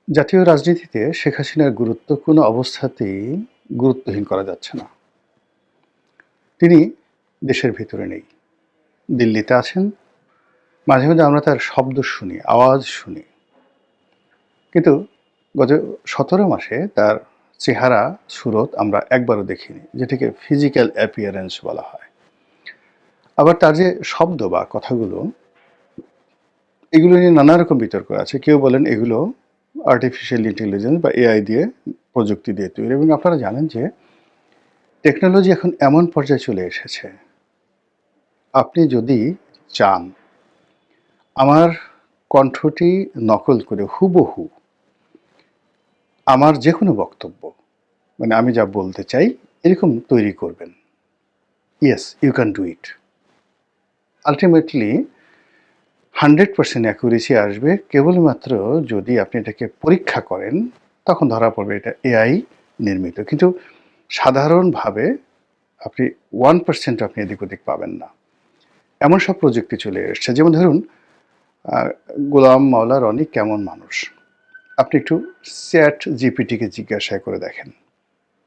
জাতীয় রাজনীতিতে শেখ হাসিনার গুরুত্ব কোনো অবস্থাতেই গুরুত্বহীন করা যাচ্ছে না। তিনি দেশের ভেতরে নেই। দিল্লিতে আছেন। মাঝে, মাঝে আমরা তার শব্দ শুনি, আওয়াজ শুনি। কিন্তু গত ১৭ মাসে তার চেহারা, সুরত আমরা একবারও দেখিনি, যেটাকে ফিজিক্যাল অ্যাপিয়ারেন্স বলা হয়। আবার তার যে শব্দ বা কথাগুলো, এগুলো নিয়ে নানা রকম বিতর্ক আছে। কেউ বলেন এগুলো আর্টিফিশিয়াল ইন্টেলিজেন্স বা এআই দিয়ে, প্রযুক্তি দিয়ে তৈরি। এবং আপনারা জানেন যে টেকনোলজি এখন এমন পর্যায়ে চলে এসেছে, আপনি যদি চান আমার কণ্ঠটি নকল করে হুবহু আমার যে কোনো বক্তব্য, মানে আমি যা বলতে চাই এরকম তৈরি করবেন। Yes, you can do it. Ultimately 100% accuracy আসবে কেবলমাত্র যদি আপনি এটাকে পরীক্ষা করেন, তখন ধরা পড়বে এটা এআই নির্মিত। কিন্তু সাধারণভাবে আপনি 1% আপনি এদিক ওদিক পাবেন না। এমন সব প্রযুক্তি চলে এসছে। যেমন ধরুন, গোলাম মাওলা রনি কেমন মানুষ, আপনি একটু চ্যাট জিপিটিকে জিজ্ঞাসা করে দেখেন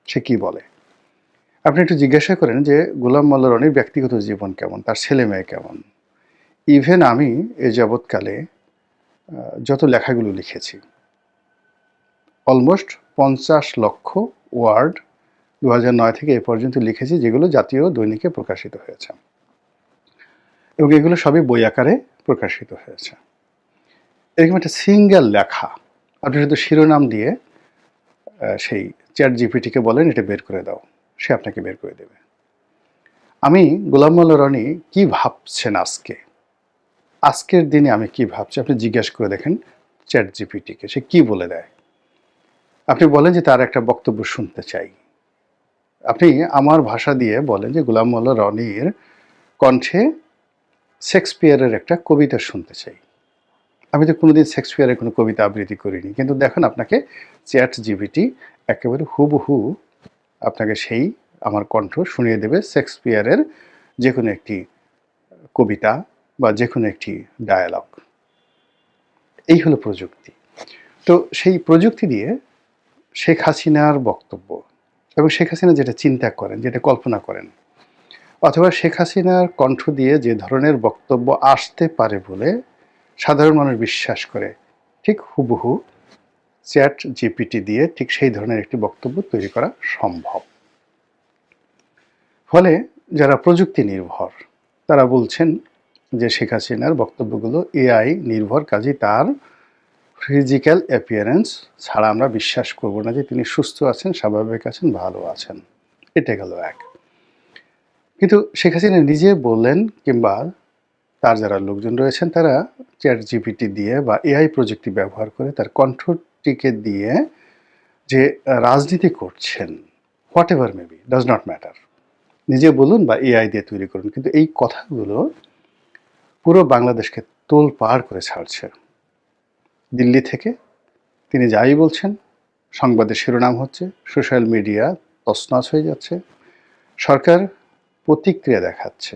সে কি বলে। আপনি একটু জিজ্ঞাসা করেন যে গোলাম মাওলা রনির ব্যক্তিগত জীবন কেমন, তার ছেলে মেয়ে কেমন। ইভেন আমি এ যাবৎকালে যত লেখাগুলো লিখেছি, অলমোস্ট 50 লক্ষ ওয়ার্ড 2009 থেকে এ পর্যন্ত লিখেছি, যেগুলো জাতীয় দৈনিকে প্রকাশিত হয়েছে, এবং এগুলো সবই বই আকারে প্রকাশিত হয়েছে। এরকম একটা সিঙ্গেল লেখা আপনি শুধু শিরোনাম দিয়ে সেই চ্যাট জিপিটিকে বলেন এটা বের করে দাও, সে আপনাকে বের করে দেবে। আমি গোলাম মোল্লা রনি কী ভাবছেন আজকের দিনে আমি কি ভাবছি, আপনি জিজ্ঞাসা করে দেখেন চ্যাট জিপিটিকে, সে কি বলে দেয়। আপনি বলেন যে তার একটা বক্তব্য শুনতে চাই, আপনি আমার ভাষা দিয়ে বলেন যে গোলাম মোল্লা রনির কণ্ঠে শেক্সপিয়ারের একটা কবিতা শুনতে চাই। আমি তো কোনোদিন শেক্সপিয়ারের কোনো কবিতা আবৃত্তি করিনি, কিন্তু দেখেন আপনাকে চ্যাট জিপিটি একেবারে হুবহু আপনাকে সেই আমার কণ্ঠ শুনিয়ে দেবে শেক্সপিয়ারের যে কোনো একটি কবিতা বা যে কোনো একটি ডায়ালগ। এই হলো প্রযুক্তি। তো সেই প্রযুক্তি দিয়ে শেখ হাসিনার বক্তব্য এবং শেখ হাসিনা যেটা চিন্তা করেন, যেটা কল্পনা করেন, অথবা শেখ হাসিনার কণ্ঠ দিয়ে যে ধরনের বক্তব্য আসতে পারে বলে সাধারণ মানুষ বিশ্বাস করে, ঠিক হুবহু চ্যাট জিপিটি দিয়ে ঠিক সেই ধরনের একটি বক্তব্য তৈরি করা সম্ভব। ফলে যারা প্রযুক্তি নির্ভর তারা বলছেন যে শেখ হাসিনার বক্তব্যগুলো এআই নির্ভর, কাজে তার ফিজিক্যাল অ্যাপিয়ারেন্স ছাড়া আমরা বিশ্বাস করব না যে তিনি সুস্থ আছেন, স্বাভাবিক আছেন, ভালো আছেন। এটা গেল এক। কিন্তু শেখ হাসিনা নিজে বললেন, কিংবা তার যারা লোকজন রয়েছেন তারা চ্যাট জিপিটি দিয়ে বা এআই প্রযুক্তি ব্যবহার করে তার কণ্ঠটিকে দিয়ে যে রাজনীতি করছেন, what ever maybe, does not matter, নিজে বলুন বা এআই দিয়ে তৈরি করুন, কিন্তু এই কথাগুলো পুরো বাংলাদেশকে তোলপাড় করে ছাড়ছে। দিল্লি থেকে তিনি যাই বলছেন, সংবাদের শিরোনাম হচ্ছে, সোশ্যাল মিডিয়া তছনছ হয়ে যাচ্ছে, সরকার প্রতিক্রিয়া দেখাচ্ছে,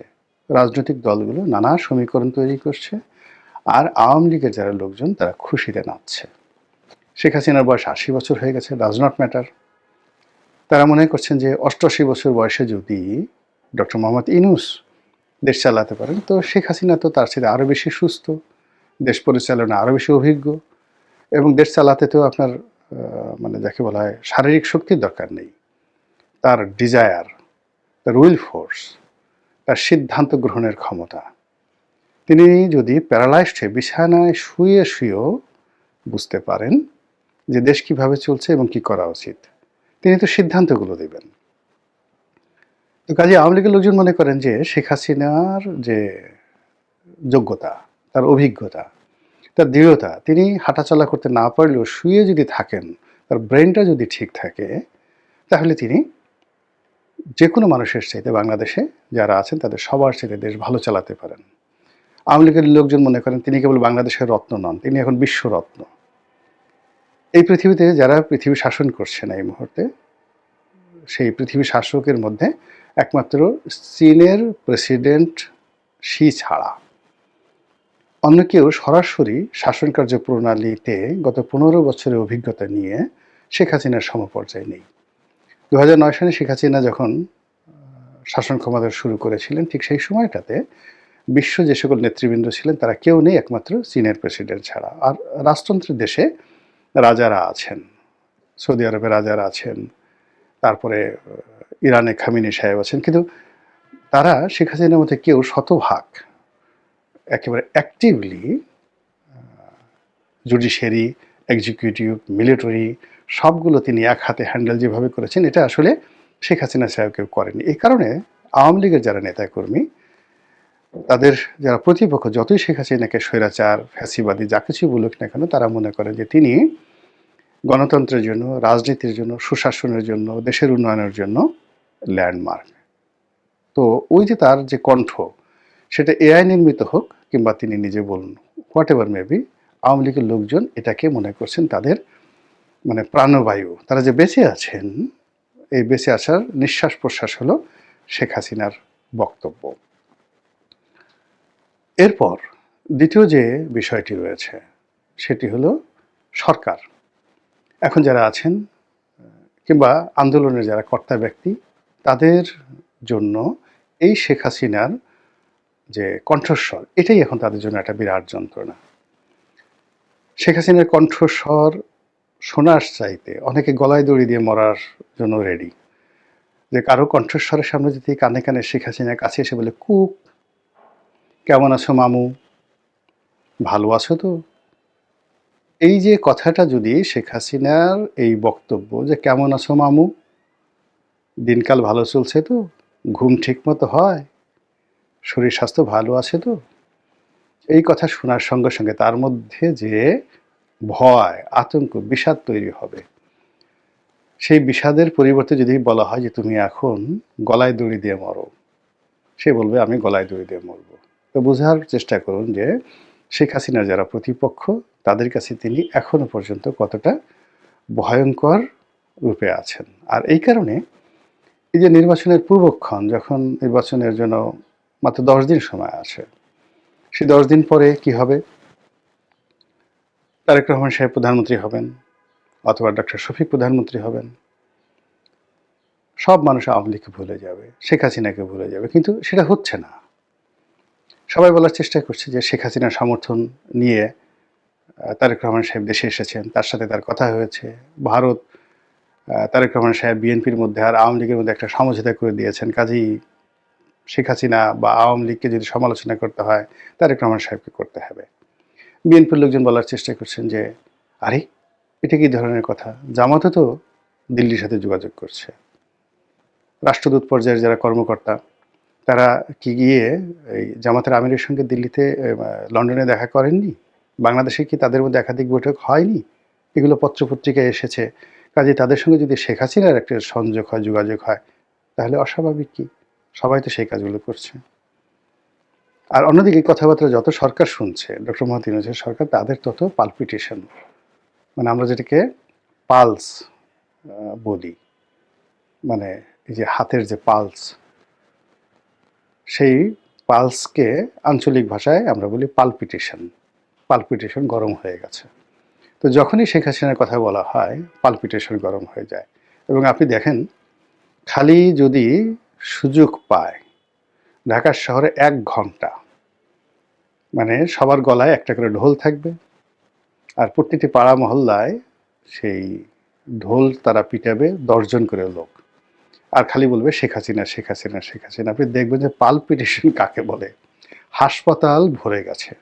রাজনৈতিক দলগুলো নানা সমীকরণ তৈরি করছে, আর আওয়ামী লীগের যারা লোকজন তারা খুশিতে নাচছে। শেখ হাসিনার বয়স 80 বছর হয়ে গেছে, ডাজ নট ম্যাটার। তারা মনে করছেন যে 88 বছর বয়সে যদি ডক্টর মোহাম্মদ ইউনূস দেশ চালাতে পারেন, তো শেখ হাসিনা তো তার সাথে আরও বেশি সুস্থ, দেশ পরিচালনা আরও বেশি অভিজ্ঞ, এবং দেশ চালাতে তো আপনার মানে যাকে বলা হয় শারীরিক শক্তির দরকার নেই, তার ডিজায়ার, তার উইল ফোর্স, তার সিদ্ধান্ত গ্রহণের ক্ষমতা। তিনি যদি প্যারালাইজড হয়ে বিছানায় শুয়ে শুয়েও বুঝতে পারেন যে দেশ কিভাবে চলছে এবং কি করা উচিত, তিনি তো সিদ্ধান্তগুলো দেবেন। তো কাজে আওয়ামী লীগের লোকজন মনে করেন যে শেখ হাসিনার যে যোগ্যতা, তার অভিজ্ঞতা, তার দৃঢ়তা, তিনি হাঁটাচলা করতে না পারলেও শুয়ে যদি থাকেন, তার ব্রেনটা যদি ঠিক থাকে, তাহলে তিনি যে কোনো মানুষের চাইতে বাংলাদেশে যারা আছেন তাদের সবার চাইতে দেশ ভালো চালাতে পারেন। আওয়ামী লীগের লোকজন মনে করেন তিনি কেবল বাংলাদেশের রত্ন নন, তিনি এখন বিশ্বরত্ন। এই পৃথিবীতে যারা পৃথিবী শাসন করছেন এই মুহূর্তে, সেই পৃথিবী শাসকের মধ্যে একমাত্র চীনের প্রেসিডেন্ট শি ছাড়া অন্য কেউ সরাসরি শাসনকার্য প্রণালীতে গত 15 বছরের অভিজ্ঞতা নিয়ে শেখ হাসিনার সমপর্যায়ে নেই। 2009 সালে শেখ হাসিনা যখন শাসন ক্ষমতা শুরু করেছিলেন, ঠিক সেই সময়টাতে বিশ্ব যে সকল নেতৃবৃন্দ ছিলেন তারা কেউ নেই একমাত্র চীনের প্রেসিডেন্ট ছাড়া। আর রাজতন্ত্রের দেশে রাজারা আছেন, সৌদি আরবে রাজারা আছেন, তারপরে ইরানে খামিনি সাহেব আছেন, কিন্তু তারা শেখ হাসিনার মধ্যে কেউ শতভাগ একেবারে অ্যাক্টিভলি জুডিশিয়ারি, এক্সিকিউটিভ, মিলিটারি সবগুলো তিনি এক হাতে হ্যান্ডেল যেভাবে করেছেন, এটা আসলে শেখ হাসিনা সাহেব কেউ করেনি। এই কারণে আওয়ামী লীগের যারা নেতাকর্মী, তাদের যারা প্রতিপক্ষ, যতই শেখ হাসিনাকে স্বৈরাচার, ফ্যাসিবাদী যা কিছুই বলুক না কেন, তারা মনে করেন যে তিনি গণতন্ত্রের জন্য, রাজনীতির জন্য, সুশাসনের জন্য, দেশের উন্নয়নের জন্য ল্যান্ডমার্ক। তো ওই যে তার যে কণ্ঠ, সেটা এআই নির্মিত হোক কিংবা তিনি নিজে বলুন, হোয়াট এভার মেবি, আওয়ামী লীগের লোকজন এটাকে মনে করছেন তাদের মানে প্রাণবায়ু। তারা যে বেঁচে আছেন, এই বেঁচে আসার নিঃশ্বাস প্রশ্বাস হলো শেখ হাসিনার বক্তব্য। এরপর দ্বিতীয় যে বিষয়টি রয়েছে সেটি হলো সরকার। এখন যারা আছেন কিংবা আন্দোলনের যারা কর্তা ব্যক্তি, তাদের জন্য এই শেখ হাসিনার যে কণ্ঠস্বর, এটাই এখন তাদের জন্য একটা বিরাট যন্ত্রণা। শেখ হাসিনার কণ্ঠস্বর শোনার চাইতে অনেকে গলায় দড়ি দিয়ে মরার জন্য রেডি। যে কারো কণ্ঠস্বরের সামনে যদি কানে কানে শেখ হাসিনার কাছে এসে বলে, কুক কেমন আছো মামু, ভালো আছো তো, এই যে কথাটা যদি শেখ হাসিনার এই বক্তব্য যে কেমন আছো মামু, দিনকাল ভালো চলছে তো, ঘুম ঠিক মতো হয়, শরীর স্বাস্থ্য ভালো আছে তো, এই কথা শোনার সঙ্গে সঙ্গে তার মধ্যে যে ভয়, আতঙ্ক, বিষাদ তৈরি হবে, সেই বিষাদের পরিবর্তে যদি বলা হয় যে তুমি এখন গলায় দড়ি দিয়ে মরো, সে বলবে আমি গলায় দড়ি দিয়ে মরব। তো বোঝার চেষ্টা করুন যে শেখ হাসিনার যারা প্রতিপক্ষ, তাদের কাছে তিনি এখনো পর্যন্ত কতটা ভয়ঙ্কর রূপে আছেন। আর এই কারণে এই যে নির্বাচনের পূর্বক্ষণ, যখন নির্বাচনের জন্য মাত্র 10 দিন সময় আছে, সেই 10 দিন পরে কি হবে? তারেক রহমান সাহেব প্রধানমন্ত্রী হবেন, অথবা ডক্টর শফিক প্রধানমন্ত্রী হবেন। সব মানুষ আওয়ামী লীগকে ভুলে যাবে, শেখ হাসিনাকে ভুলে যাবে, কিন্তু সেটা হচ্ছে না। সবাই বলার চেষ্টা করছে যে শেখ হাসিনার সমর্থন নিয়ে তারেক রহমান সাহেব দেশে এসেছেন, তার সাথে তার কথা হয়েছে। ভারত তারেক রহমান সাহেব বিএনপির মধ্যে আর আওয়ামী লীগের মধ্যে একটা সমঝোতা করে দিয়েছেন, কাজেই শেখ হাসিনা বা আওয়ামী লীগকে যদি সমালোচনা করতে হয়, তারেক রহমান সাহেবকে করতে হবে। বিএনপির লোকজন বলার চেষ্টা করছেন যে আরে এটা কি ধরনের কথা, জামাতও তো দিল্লির সাথে যোগাযোগ করছে। রাষ্ট্রদূত পর্যায়ের যারা কর্মকর্তা, তারা কি গিয়ে এই জামাতের আমিরের সঙ্গে দিল্লিতে লন্ডনে দেখা করেননি? বাংলাদেশে কি তাদের মধ্যে একাধিক বৈঠক হয়নি? এগুলো পত্রপত্রিকায় এসেছে। কাজেই তাদের সঙ্গে যদি শেখ হাসিনার একটা সংযোগ হয়, যোগাযোগ হয়, তাহলে অস্বাভাবিক কি? সবাই তো সেই কাজগুলো করছে। আর অন্যদিকে কথাবার্তা যত সরকার শুনছে, ডক্টর মোহাম্মদ ইউনূসের সরকার, তাদের তত পালপিটেশন, মানে আমরা যেটাকে পালস বলি, মানে এই যে হাতের যে পালস, সেই পালসকে আঞ্চলিক ভাষায় আমরা বলি পালপিটেশন। পালপিটেশন গরম হয়ে গেছে। তো যখনই শেখ হাসিনার কথা বলা হয়, পালপিটেশন গরম হয়ে যায়। এবং আপনি দেখেন, খালি যদি সুযোগ পায়, ঢাকার শহরে 1 ঘন্টা মানে সবার গলায় একটা করে ঢোল থাকবে, আর প্রতিটি পাড়া মহল্লায় সেই ঢোল তারা পিটাবে 10 জন করে লোক, আর খালি বলবে শেখ হাসিনা, শেখ হাসিনা, শেখ হাসিনা। আপনি দেখবেন যে পালপিটেশন কাকে বলে। হাসপাতাল ভরে গেছে।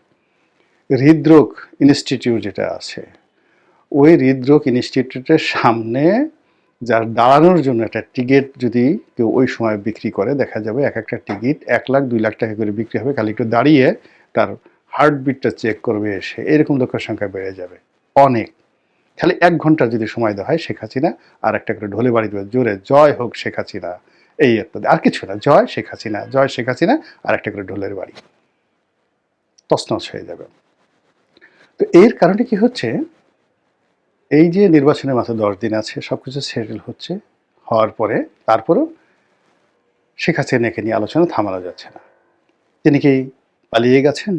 হৃদরোগ ইনস্টিটিউট যেটা আছে, ওই হৃদরোগ ইনস্টিটিউটের সামনে যার দাঁড়ানোর জন্য একটা টিকিট যদি কেউ ওই সময় বিক্রি করে, দেখা যাবে এক একটা টিকিট 1 লাখ 2 লাখ টাকা করে বিক্রি হবে, খালি একটু দাঁড়িয়ে তার হার্টবিটটা চেক করবে এসে। এরকম লোকের সংখ্যা বেড়ে যাবে অনেক। খালি 1 ঘন্টা যদি সময় দেওয়া হয়, শেখ হাসিনা আর একটা করে ঢোলে বাড়ি দেবে জোরে, জয় হোক শেখ হাসিনা, এই ইত্যাদি। আর কিছু না, জয় শেখ হাসিনা, জয় শেখ হাসিনা, আর একটা করে ঢোলের বাড়ি, তছনছ হয়ে যাবে। তো এর কারণে কি হচ্ছে, এই যে নির্বাচনের মাত্র 10 দিন আছে, সবকিছু সেটেল হচ্ছে, হওয়ার পরে তারপরও শেখ হাসিনাকে নিয়ে আলোচনা থামানো যাচ্ছে না। তিনি কি পালিয়ে গেছেন?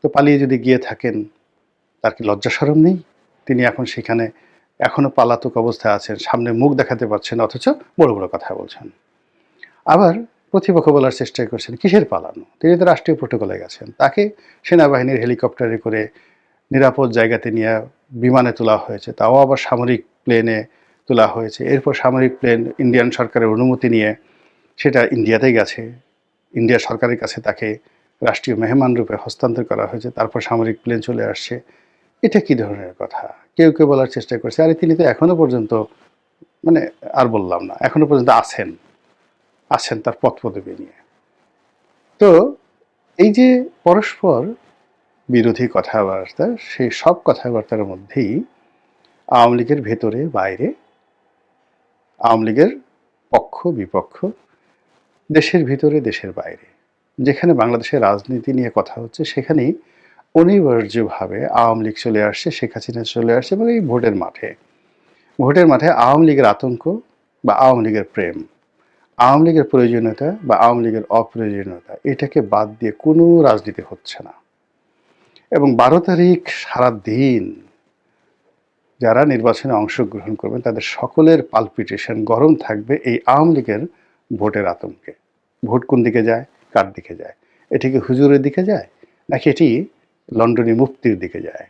তো পালিয়ে যদি গিয়ে থাকেন, তার কি লজ্জা শরম নেই? তিনি এখন সেখানে এখনো পালাতক অবস্থায় আছেন, সামনে মুখ দেখাতে পারছেন, অথচ বড় বড় কথা বলছেন। আবার প্রতিপক্ষ বলার চেষ্টা করছেন কিসের পালানো, তিনি তো রাষ্ট্রীয় প্রোটোকলে গেছেন, তাকে সেনাবাহিনীর হেলিকপ্টারে করে নিরাপদ জায়গাতে নিয়ে বিমানে তোলা হয়েছে, তাও আবার সামরিক প্লেনে তোলা হয়েছে। এরপর সামরিক প্লেন ইন্ডিয়ান সরকারের অনুমতি নিয়ে সেটা ইন্ডিয়াতে গেছে, ইন্ডিয়া সরকারের কাছে তাকে রাষ্ট্রীয় মেহমান রূপে হস্তান্তর করা হয়েছে, তারপর সামরিক প্লেন চলে আসছে। এটা কি ধরনের কথা? কেউ কেউ বলার চেষ্টা করছে আরে তিনি তো এখনো পর্যন্ত, মানে আর বললাম না, এখনো পর্যন্ত আছেন তার পদ পদবি নিয়ে। তো এই যে পরস্পর বিরোধী কথাবার্তা, সেই সব কথাবার্তার মধ্যেই আওয়ামী লীগের ভেতরে বাইরে, আওয়ামী লীগের পক্ষ বিপক্ষ, দেশের ভিতরে দেশের বাইরে, যেখানে বাংলাদেশের রাজনীতি নিয়ে কথা হচ্ছে সেখানেই অনিবার্যভাবে আওয়ামী লীগ চলে আসছে, শেখ হাসিনা চলে আসছে, এবং এই ভোটের মাঠে আওয়ামী লীগের আতঙ্ক বা আওয়ামী লীগের প্রেম, আওয়ামী লীগের প্রয়োজনীয়তা বা আওয়ামী লীগের অপ্রয়োজনীয়তা, এটাকে বাদ দিয়ে কোনো রাজনীতি হচ্ছে না। এবং 12 তারিখ সারা দিন যারা নির্বাচনে অংশগ্রহণ করবেন তাদের সকলের পালপিটেশন গরম থাকবে এই আওয়ামী লীগের ভোটের আতঙ্কে। ভোট কোন দিকে যায়, কার দিকে যায়? এটি কি হুজুরের দিকে যায়, নাকি এটি লন্ডনী মুফতির দিকে যায়?